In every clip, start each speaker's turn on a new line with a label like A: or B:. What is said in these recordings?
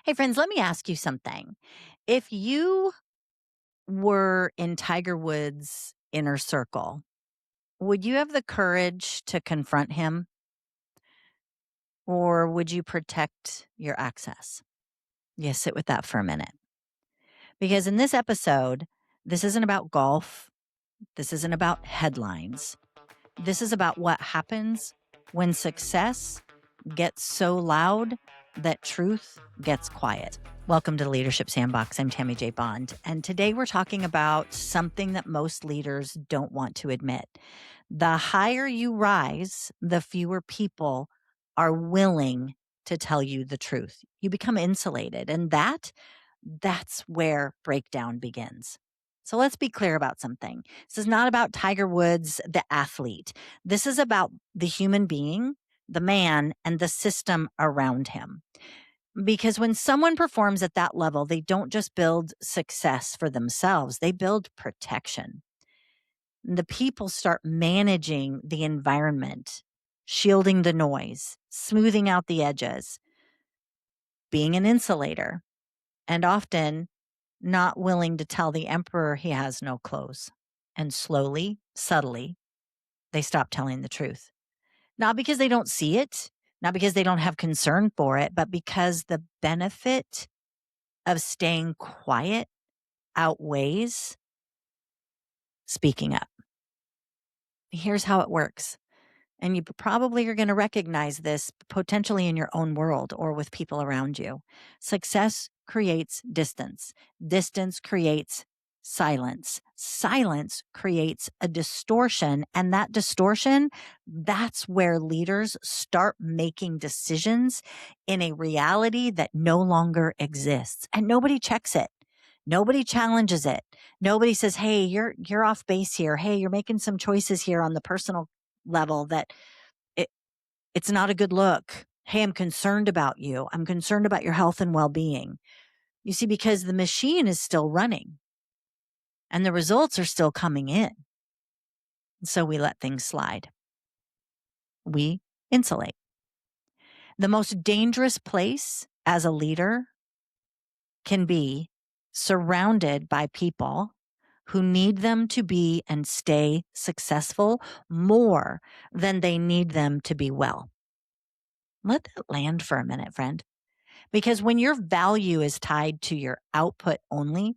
A: Hey, friends, let me ask you something. If you were in Tiger Woods' inner circle, would you have the courage to confront him or would you protect your access? Yeah, sit with that for a minute. Because in this episode, this isn't about golf. This isn't about headlines. This is about what happens when success gets so loud that truth gets quiet. Welcome to Leadership Sandbox. I'm Tammy J. Bond. And today we're talking about something that most leaders don't want to admit. The higher you rise, the fewer people are willing to tell you the truth. You become insulated. And that's where breakdown begins. So let's be clear about something. This is not about Tiger Woods, the athlete. This is about the human being, the man, and the system around him. Because when someone performs at that level, they don't just build success for themselves, they build protection. The people start managing the environment, shielding the noise, smoothing out the edges, being an insulator, and often not willing to tell the emperor he has no clothes. And slowly, subtly, they stop telling the truth. Not because they don't see it, not because they don't have concern for it, but because the benefit of staying quiet outweighs speaking up. Here's how it works. And you probably are going to recognize this potentially in your own world or with people around you. Success creates distance. Distance creates silence. Silence creates a distortion. And that distortion, that's where leaders start making decisions in a reality that no longer exists. And nobody checks it. Nobody challenges it. Nobody says, "Hey, you're off base here. Hey, you're making some choices here on the personal level that it, it's not a good look. Hey, I'm concerned about you. I'm concerned about your health and well-being." You see, because the machine is still running and the results are still coming in. So we let things slide. We insulate. The most dangerous place as a leader can be surrounded by people who need them to be and stay successful more than they need them to be well. Let that land for a minute, friend. Because when your value is tied to your output only,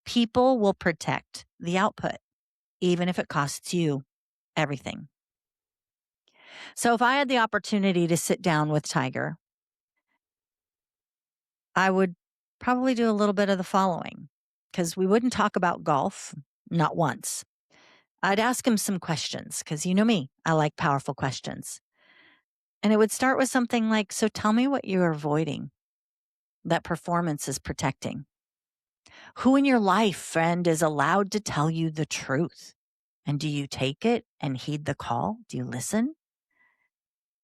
A: people will protect the output, even if it costs you everything. So if I had the opportunity to sit down with Tiger, I would probably do a little bit of the following, because we wouldn't talk about golf, not once. I'd ask him some questions, because you know me, I like powerful questions. And it would start with something like, "So tell me what you're avoiding that performance is protecting. Who in your life, friend, is allowed to tell you the truth? And do you take it and heed the call? Do you listen?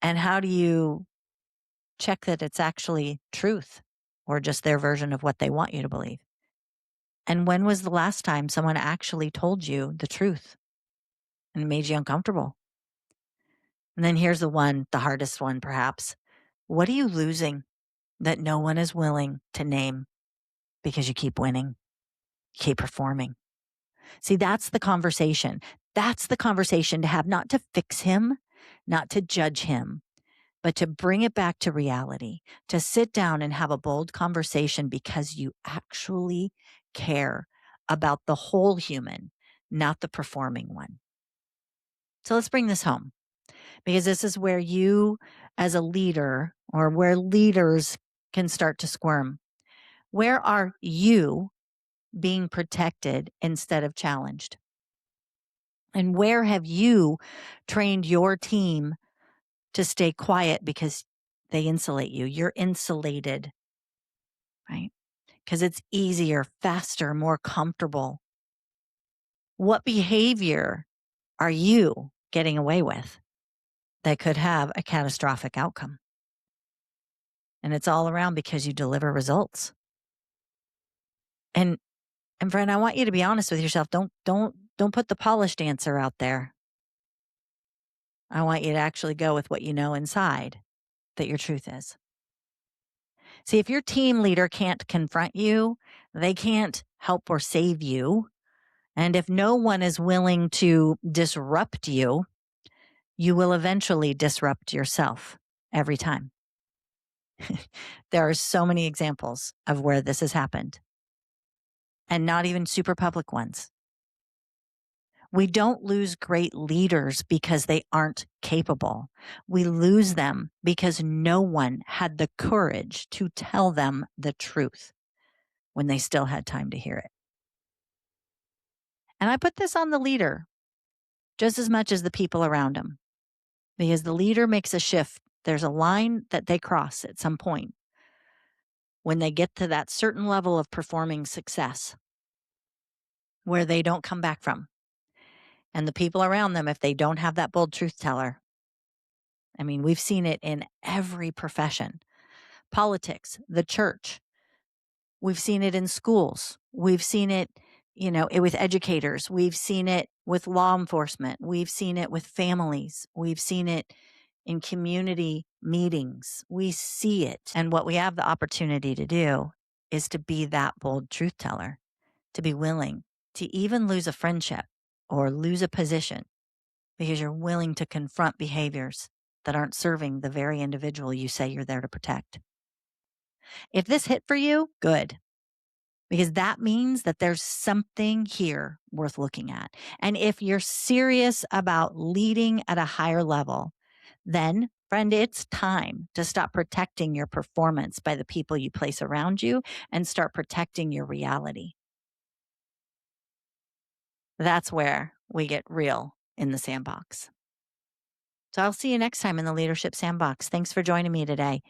A: And how do you check that it's actually truth or just their version of what they want you to believe? And when was the last time someone actually told you the truth and made you uncomfortable?" And then here's the hardest one perhaps. What are you losing that no one is willing to name because you keep winning, you keep performing? See, that's the conversation. That's the conversation to have, not to fix him, not to judge him, but to bring it back to reality, to sit down and have a bold conversation because you actually care about the whole human, not the performing one. So let's bring this home, because this is where you as a leader, or where leaders can start to squirm. Where are you being protected instead of challenged? And where have you trained your team to stay quiet because they insulate you? You're insulated, right? Because it's easier, faster, more comfortable. What behavior are you getting away with that could have a catastrophic outcome? And it's all around because you deliver results. And friend, I want you to be honest with yourself. Don't put the polished answer out there. I want you to actually go with what you know inside that your truth is. See, if your team leader can't confront you, they can't help or save you. And if no one is willing to disrupt you, you will eventually disrupt yourself every time. There are so many examples of where this has happened, and not even super public ones. We don't lose great leaders because they aren't capable. We lose them because no one had the courage to tell them the truth when they still had time to hear it. And I put this on the leader just as much as the people around him, because the leader makes a shift. There's a line that they cross at some point when they get to that certain level of performing success where they don't come back from. And the people around them, if they don't have that bold truth teller, I mean, we've seen it in every profession, politics, the church. We've seen it in schools. We've seen it, with educators. We've seen it with law enforcement. We've seen it with families. We've seen it in community meetings. We see it. And what we have the opportunity to do is to be that bold truth teller, to be willing to even lose a friendship or lose a position because you're willing to confront behaviors that aren't serving the very individual you say you're there to protect. If this hit for you, good. Because that means that there's something here worth looking at. And if you're serious about leading at a higher level, then, friend, it's time to stop protecting your performance by the people you place around you and start protecting your reality. That's where we get real in the sandbox. So I'll see you next time in the Leadership Sandbox. Thanks for joining me today.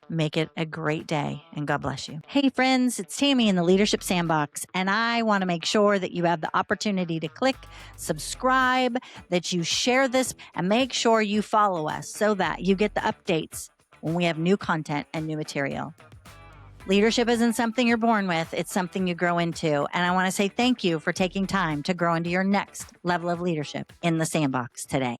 A: Make it a great day, and God bless you. Hey, friends, it's Tammy in the Leadership Sandbox, and I want to make sure that you have the opportunity to click subscribe, that you share this, and make sure you follow us so that you get the updates when we have new content and new material. Leadership isn't something you're born with. It's something you grow into. And I want to say thank you for taking time to grow into your next level of leadership in the sandbox today.